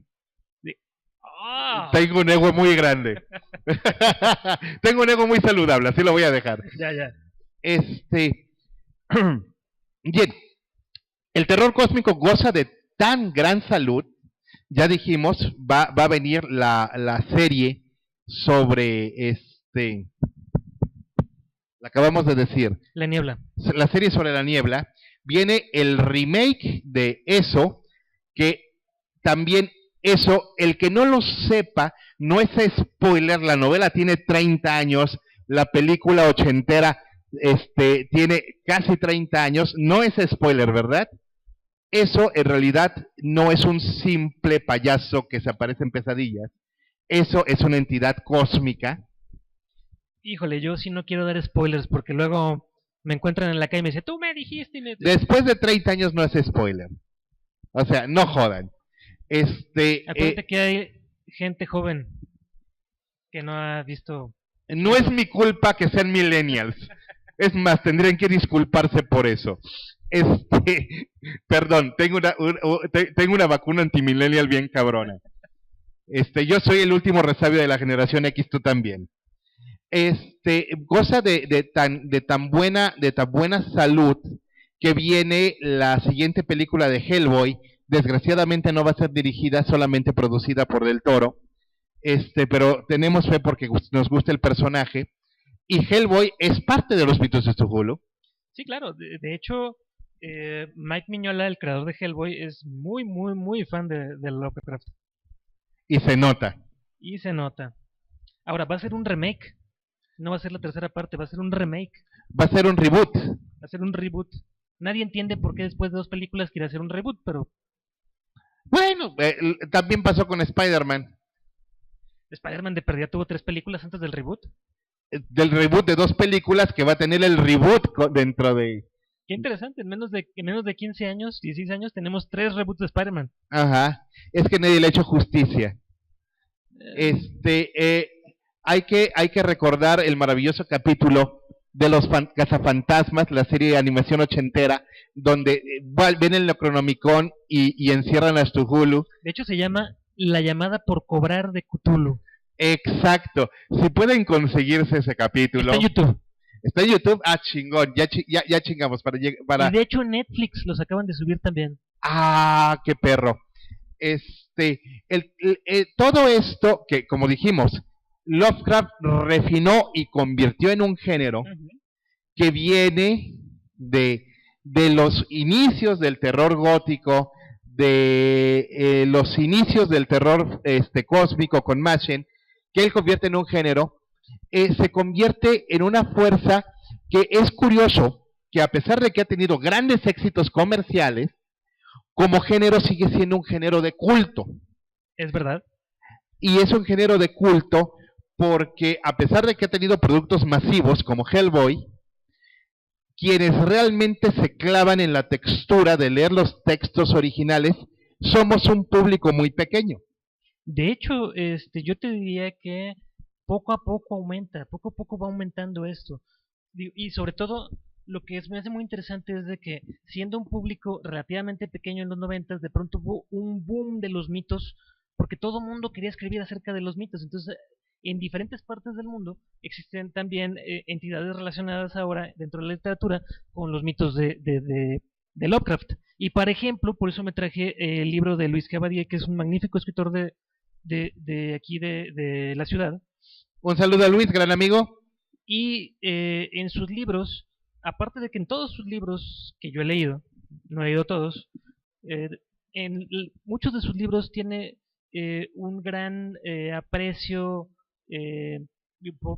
Sí. ¡Oh! Tengo un ego muy grande. Tengo un ego muy saludable, así lo voy a dejar. Ya. Bien, el terror cósmico goza de tan gran salud. Ya dijimos, va a venir la serie sobre la acabamos de decir. La niebla. La serie sobre la niebla. Viene el remake de eso, que también eso, el que no lo sepa, no es spoiler, la novela tiene 30 años, la película ochentera tiene casi 30 años, no es spoiler, ¿verdad? Eso en realidad no es un simple payaso que se aparece en pesadillas, eso es una entidad cósmica. Híjole, yo sí no quiero dar spoilers porque luego me encuentran en la calle y me dicen, tú me dijiste. Después de 30 años no es spoiler. O sea, no jodan. Acuérdate que hay gente joven que no ha visto. No es mi culpa que sean millennials. Es más, tendrían que disculparse por eso. Perdón, tengo una vacuna antimillennial bien cabrona. Yo soy el último resabio de la generación X, tú también. Goza de tan buena salud que viene la siguiente película de Hellboy. Desgraciadamente no va a ser dirigida, solamente producida por Del Toro. Pero tenemos fe porque nos gusta el personaje. Y Hellboy es parte de los mitos de Cthulhu. Sí, claro. De hecho, Mike Mignola, el creador de Hellboy, es muy, muy, muy fan de Lovecraft. Y se nota. Y se nota. Ahora, va a ser un remake. No va a ser la tercera parte, va a ser un remake. Va a ser un reboot. Va a ser un reboot. Nadie entiende por qué después de 2 películas quiere hacer un reboot, pero Bueno, también pasó con Spider-Man. Spider-Man de perdida tuvo 3 películas antes del reboot. Del reboot de 2 películas que va a tener el reboot dentro de... Qué interesante, en menos de 15 años, 16 años, tenemos 3 reboots de Spider-Man. Ajá, es que nadie le ha hecho justicia. Hay que recordar el maravilloso capítulo de los cazafantasmas, la serie de animación ochentera, donde ven el Necronomicon y encierran a Cthulhu. De hecho, se llama La llamada por cobrar de Cthulhu. Exacto. Si pueden conseguirse ese capítulo. Está en YouTube. Está en YouTube. Ah, chingón. Ya chingamos. Y de hecho, Netflix los acaban de subir también. Ah, qué perro. Todo esto que, como dijimos, Lovecraft refinó y convirtió en un género que viene de los inicios del terror gótico, de los inicios del terror cósmico con Machen, que él convierte en un género, se convierte en una fuerza que es curioso que a pesar de que ha tenido grandes éxitos comerciales, como género sigue siendo un género de culto. Es verdad. Y es un género de culto porque a pesar de que ha tenido productos masivos como Hellboy, quienes realmente se clavan en la textura de leer los textos originales, somos un público muy pequeño. De hecho, yo te diría que poco a poco aumenta, poco a poco va aumentando esto. Y sobre todo, lo que me hace muy interesante es de que, siendo un público relativamente pequeño en los 90, de pronto hubo un boom de los mitos, porque todo el mundo quería escribir acerca de los mitos. Entonces, en diferentes partes del mundo existen también entidades relacionadas ahora dentro de la literatura con los mitos de Lovecraft. Y por ejemplo, por eso me traje el libro de Luis Cavadier, que es un magnífico escritor de aquí de la ciudad. Un saludo a Luis, gran amigo. Y en sus libros, aparte de que en todos sus libros que yo he leído, no he leído todos, en muchos de sus libros tiene un gran aprecio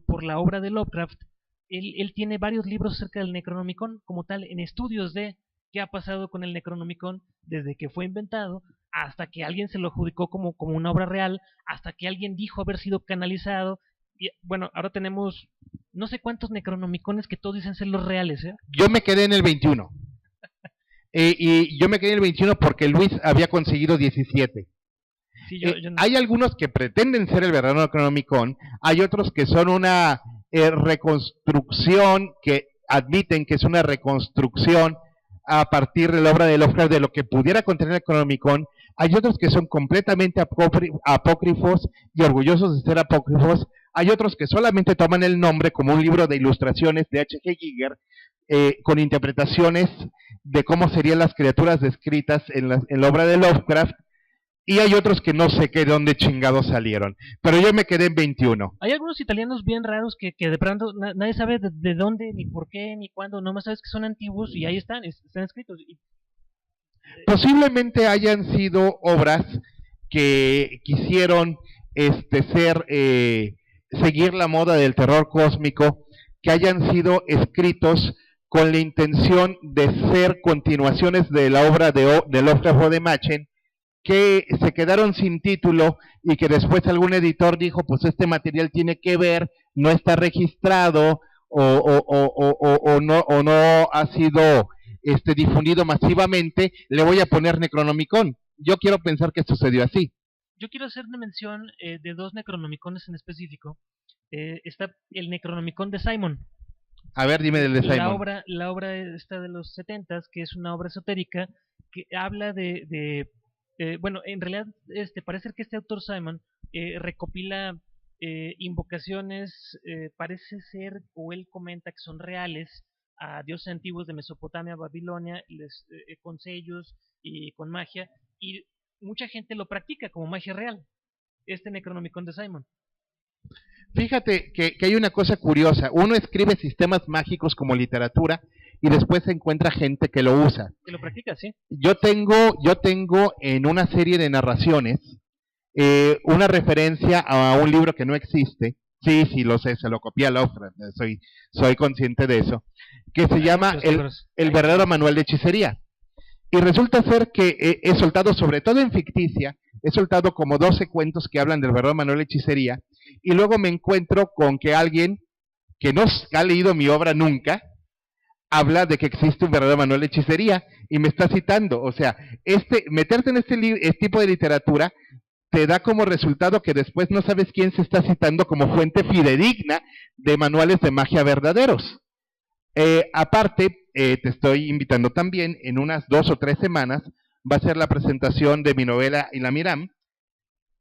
por la obra de Lovecraft. Él tiene varios libros acerca del Necronomicon como tal, en estudios de qué ha pasado con el Necronomicon desde que fue inventado hasta que alguien se lo adjudicó como una obra real, hasta que alguien dijo haber sido canalizado. Y bueno, ahora tenemos no sé cuántos Necronomicones que todos dicen ser los reales, ¿eh? Yo me quedé en el 21. Y yo me quedé en el 21 porque Luis había conseguido 17. Sí, no. Hay algunos que pretenden ser el verdadero Necronomicon, hay otros que son una reconstrucción, que admiten que es una reconstrucción a partir de la obra de Lovecraft de lo que pudiera contener el Necronomicon. Hay otros que son completamente apócrifos y orgullosos de ser apócrifos. Hay otros que solamente toman el nombre como un libro de ilustraciones de H.G. Giger, con interpretaciones de cómo serían las criaturas descritas en la obra de Lovecraft. Y hay otros que no sé qué de dónde chingados salieron. Pero yo me quedé en 21. Hay algunos italianos bien raros que de pronto nadie sabe de dónde, ni por qué, ni cuándo. Nomás sabes que son antiguos y ahí están escritos. Posiblemente hayan sido obras que quisieron seguir la moda del terror cósmico, que hayan sido escritos con la intención de ser continuaciones de la obra de Lovecraft o de Machen, que se quedaron sin título y que después algún editor dijo, pues este material tiene que ver, no está registrado o no ha sido difundido masivamente, le voy a poner Necronomicon. Yo quiero pensar que sucedió así. Yo quiero hacer una mención de 2 Necronomicones en específico. Está el Necronomicon de Simon. A ver, dime del de Simon. La obra esta de los 70s, que es una obra esotérica, que habla bueno, en realidad parece que este autor Simon recopila invocaciones, parece ser, o él comenta que son reales, a dioses antiguos de Mesopotamia, Babilonia, con sellos y con magia, y mucha gente lo practica como magia real, este Necronomicon de Simon. Fíjate que hay una cosa curiosa, uno escribe sistemas mágicos como literatura y después se encuentra gente que lo usa. Que lo practica, sí. Yo tengo en una serie de narraciones una referencia a un libro que no existe. Sí, sí, lo sé, se lo copié a Lovecraft, soy consciente de eso, que se llama el verdadero manual de hechicería. Y resulta ser que he soltado, sobre todo en ficticia, he soltado como 12 cuentos que hablan del verdadero manual de hechicería, y luego me encuentro con que alguien que no ha leído mi obra nunca, habla de que existe un verdadero manual de hechicería, y me está citando. O sea, meterte en este tipo de literatura te da como resultado que después no sabes quién se está citando como fuente fidedigna de manuales de magia verdaderos. Aparte, te estoy invitando también, en unas 2 o 3 semanas, va a ser la presentación de mi novela Ilamiram,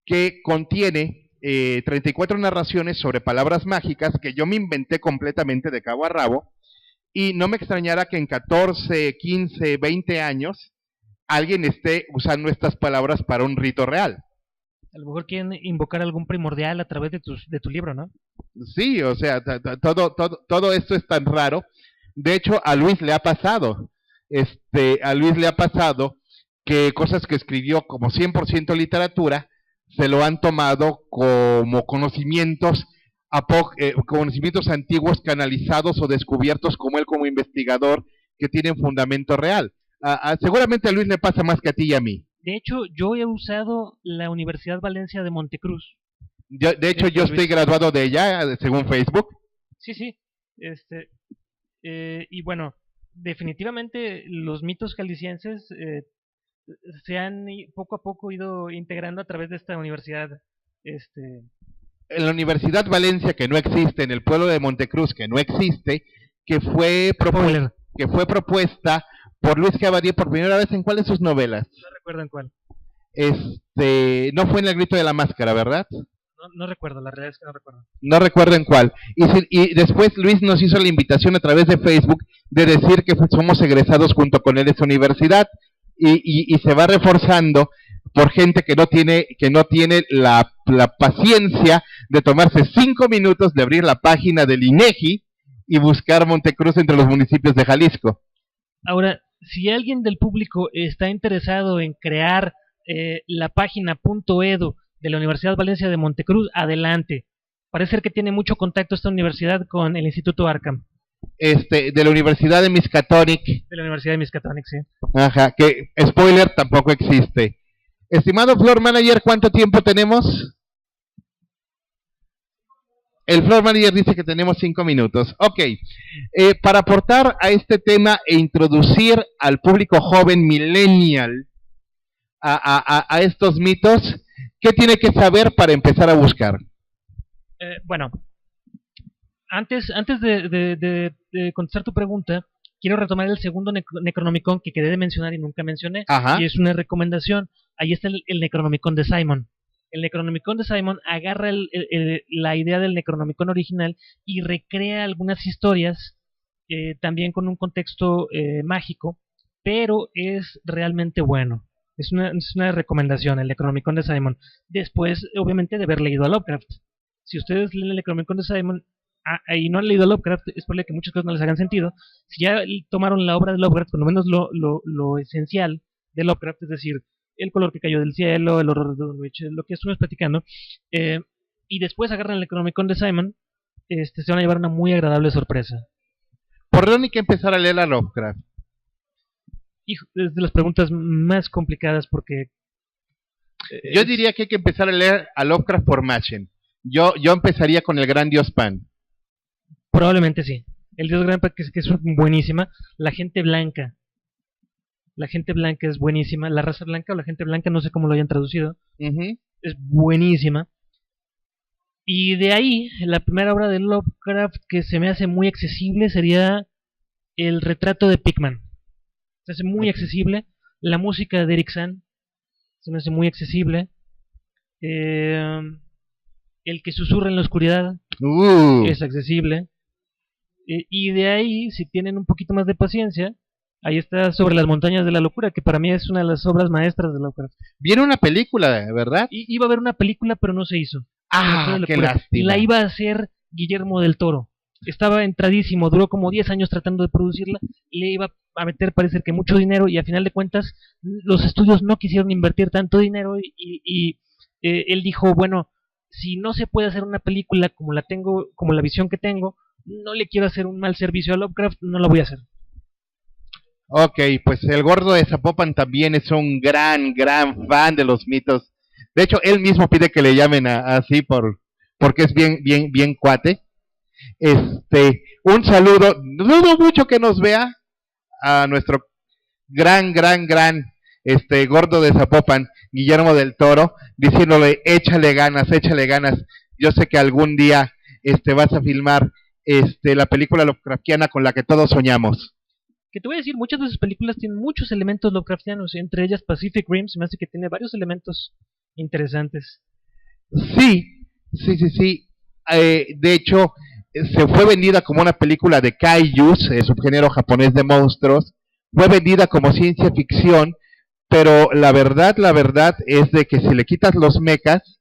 que contiene 34 narraciones sobre palabras mágicas que yo me inventé completamente de cabo a rabo, y no me extrañará que en 14, 15, 20 años alguien esté usando estas palabras para un rito real. A lo mejor quieren invocar algún primordial a través de tu libro, ¿no? Sí, o sea, todo esto es tan raro. De hecho, a Luis le ha pasado. A Luis le ha pasado que cosas que escribió como 100% literatura se lo han tomado como conocimientos antiguos canalizados o descubiertos como él como investigador, que tienen fundamento real. Seguramente a Luis le pasa más que a ti y a mí. De hecho, yo he usado la Universidad Valencia de Montecruz. De hecho, yo estoy graduado de ella, según Facebook. Sí, sí. Y bueno, definitivamente los mitos jaliscienses se han poco a poco ido integrando a través de esta universidad. En la Universidad Valencia, que no existe, en el pueblo de Montecruz, que no existe, que fue propuesta por Luis Cavadier por primera vez en cuál de sus novelas. No recuerdo en cuál. No fue en El Grito de la Máscara, ¿verdad? No recuerdo, la realidad es que no recuerdo. No recuerdo en cuál. Y después Luis nos hizo la invitación a través de Facebook de decir que somos egresados junto con él de esa universidad, y se va reforzando por gente que no tiene la paciencia de tomarse 5 minutos de abrir la página del INEGI y buscar Montecruz entre los municipios de Jalisco. Ahora, si alguien del público está interesado en crear la página .edu de la Universidad Valencia de Montecruz, adelante. Parece ser que tiene mucho contacto esta universidad con el Instituto Arkham. De la Universidad de Miskatonic. De la Universidad de Miskatonic, sí. Ajá, que, spoiler, tampoco existe. Estimado Floor Manager, ¿cuánto tiempo tenemos? El Floor Manager dice que tenemos 5 minutos. Ok, para aportar a este tema e introducir al público joven millennial a estos mitos, ¿qué tiene que saber para empezar a buscar? Bueno, antes de contestar tu pregunta, quiero retomar el segundo Necronomicon que quedé de mencionar y nunca mencioné. Ajá. Y es una recomendación. Ahí está el Necronomicon de Simon. El Necronomicon de Simon agarra la idea del Necronomicon original y recrea algunas historias, también con un contexto mágico, pero es realmente bueno. Es una recomendación, el Necronomicon de Simon. Después, obviamente, de haber leído a Lovecraft. Si ustedes leen el Necronomicon de Simon y no han leído a Lovecraft, es probable que muchas cosas no les hagan sentido. Si ya tomaron la obra de Lovecraft, por lo menos lo esencial de Lovecraft, es decir, el color que cayó del cielo, el horror de Dunwich, lo que estuvimos platicando, y después agarran el Necronomicon de Simon, se van a llevar una muy agradable sorpresa. ¿Por dónde hay que empezar a leer a Lovecraft? Hijo, es de las preguntas más complicadas porque... yo diría que hay que empezar a leer a Lovecraft por Machen. Yo empezaría con el Gran Dios Pan. Probablemente sí. El Dios Gran Pan, que es buenísima. La gente blanca. La gente blanca es buenísima. La raza blanca o la gente blanca, no sé cómo lo hayan traducido. Es buenísima. Y de ahí, la primera obra de Lovecraft que se me hace muy accesible sería El retrato de Pickman. Se hace muy accesible. La música de Eric San se me hace muy accesible. El que susurra en la oscuridad es accesible. Y de ahí, si tienen un poquito más de paciencia, ahí está Sobre las montañas de la locura, que para mí es una de las obras maestras de Lovecraft. Viene una película, ¿verdad? Y iba a haber una película, pero no se hizo. Qué lástima. La iba a hacer Guillermo del Toro. estaba entradísimo, duró como 10 años tratando de producirla, le iba a meter parece que mucho dinero y a final de cuentas los estudios no quisieron invertir tanto dinero y él dijo, bueno, si no se puede hacer una película como la tengo, como la visión que tengo, no le quiero hacer un mal servicio a Lovecraft, no la voy a hacer. Ok, pues el gordo de Zapopan también es un gran fan de los mitos. De hecho, él mismo pide que le llamen así porque es bien cuate. Un saludo, dudo mucho que nos vea a nuestro gran gordo de Zapopan, Guillermo del Toro, diciéndole, échale ganas, yo sé que algún día vas a filmar la película Lovecraftiana con la que todos soñamos. Que te voy a decir, muchas de sus películas tienen muchos elementos Lovecraftianos, entre ellas Pacific Rim, se me hace que tiene varios elementos interesantes. Sí. De hecho, se fue vendida como una película de kaijus, subgénero japonés de monstruos, fue vendida como ciencia ficción, pero la verdad es de que si le quitas los mechas,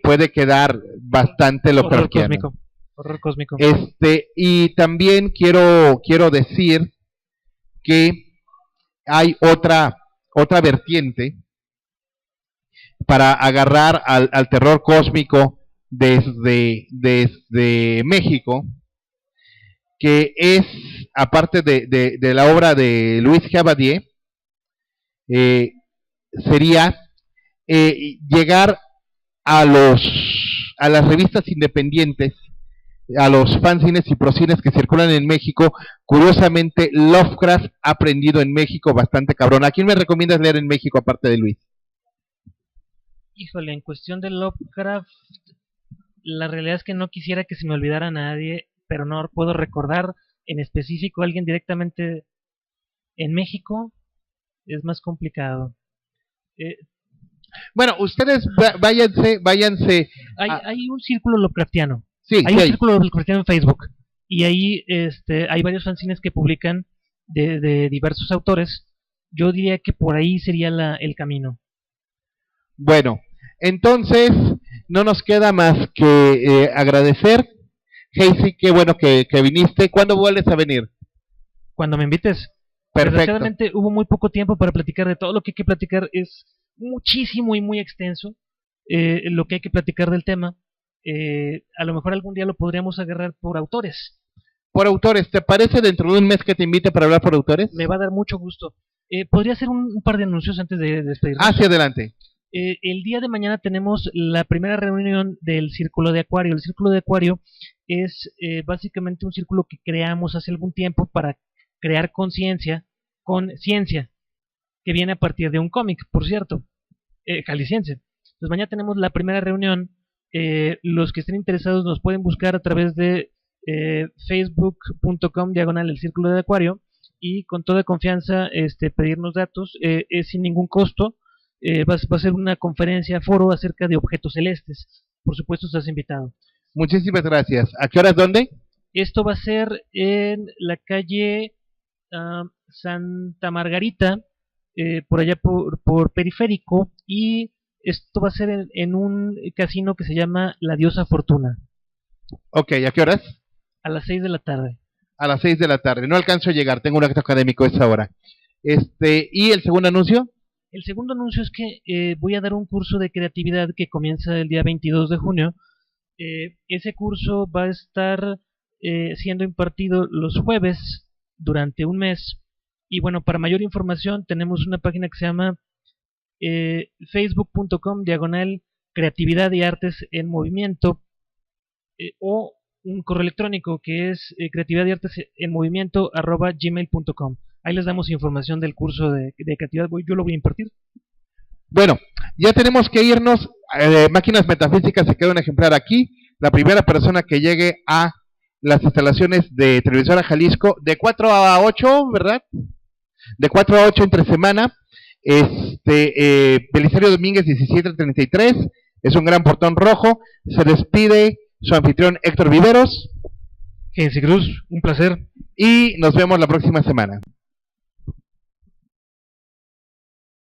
puede quedar bastante Lovecraftiano. Horror cósmico. Y también quiero decir que hay otra vertiente para agarrar al terror cósmico desde México, que es, aparte de la obra de Louis Cavadier, sería llegar a las revistas independientes, a los fanzines y procines que circulan en México. Curiosamente, Lovecraft ha aprendido en México bastante cabrón. ¿A quién me recomiendas leer en México aparte de Luis? Híjole, en cuestión de Lovecraft, la realidad es que no quisiera que se me olvidara a nadie, pero no puedo recordar en específico a alguien directamente en México. Es más complicado. Bueno, ustedes váyanse. Hay un círculo Lovecraftiano. Sí, hay un círculo Lovecraftiano en Facebook. Y ahí hay varios fanzines que publican de diversos autores. Yo diría que por ahí sería el camino. Bueno, entonces no nos queda más que agradecer. Casey, qué bueno que viniste. ¿Cuándo vuelves a venir? Cuando me invites. Perfecto. Desgraciadamente hubo muy poco tiempo para platicar de todo lo que hay que platicar. Es muchísimo y muy extenso lo que hay que platicar del tema. A lo mejor algún día lo podríamos agarrar por autores. Por autores, ¿te parece dentro de un mes que te invite para hablar por autores? Me va a dar mucho gusto. ¿Podría hacer un par de anuncios antes de despedirnos? Hacia adelante. El día de mañana tenemos la primera reunión del Círculo de Acuario. El Círculo de Acuario es básicamente un círculo que creamos hace algún tiempo para crear conciencia con ciencia, que viene a partir de un cómic, por cierto, jalisciense. Entonces mañana tenemos la primera reunión. Los que estén interesados nos pueden buscar a través de facebook.com/el Círculo de Acuario y con toda confianza pedirnos datos. Es sin ningún costo. Va a ser una conferencia, foro acerca de objetos celestes. Por supuesto, estás invitado. Muchísimas gracias. ¿A qué horas dónde? Esto va a ser en la calle Santa Margarita, por allá por Periférico, y esto va a ser en un casino que se llama La Diosa Fortuna. Ok, ¿a qué horas? A las 6 de la tarde. A las 6 de la tarde. No alcanzo a llegar, tengo un acto académico a esa hora. ¿Y el segundo anuncio? El segundo anuncio es que voy a dar un curso de creatividad que comienza el día 22 de junio. Ese curso va a estar siendo impartido los jueves durante un mes. Y bueno, para mayor información tenemos una página que se llama facebook.com/creatividad y artes en movimiento, o un correo electrónico que es creatividad y artes en movimiento @gmail.com. Ahí les damos información del curso de creatividad. Yo lo voy a impartir. Bueno, ya tenemos que irnos. Máquinas Metafísicas se queda un ejemplar aquí. La primera persona que llegue a las instalaciones de Televisora Jalisco de 4 a 8, ¿verdad? De 4 a 8 entre semana. Belisario Domínguez 1733. Es un gran portón rojo. Se despide su anfitrión Héctor Viveros. Gensi Cruz, un placer. Y nos vemos la próxima semana.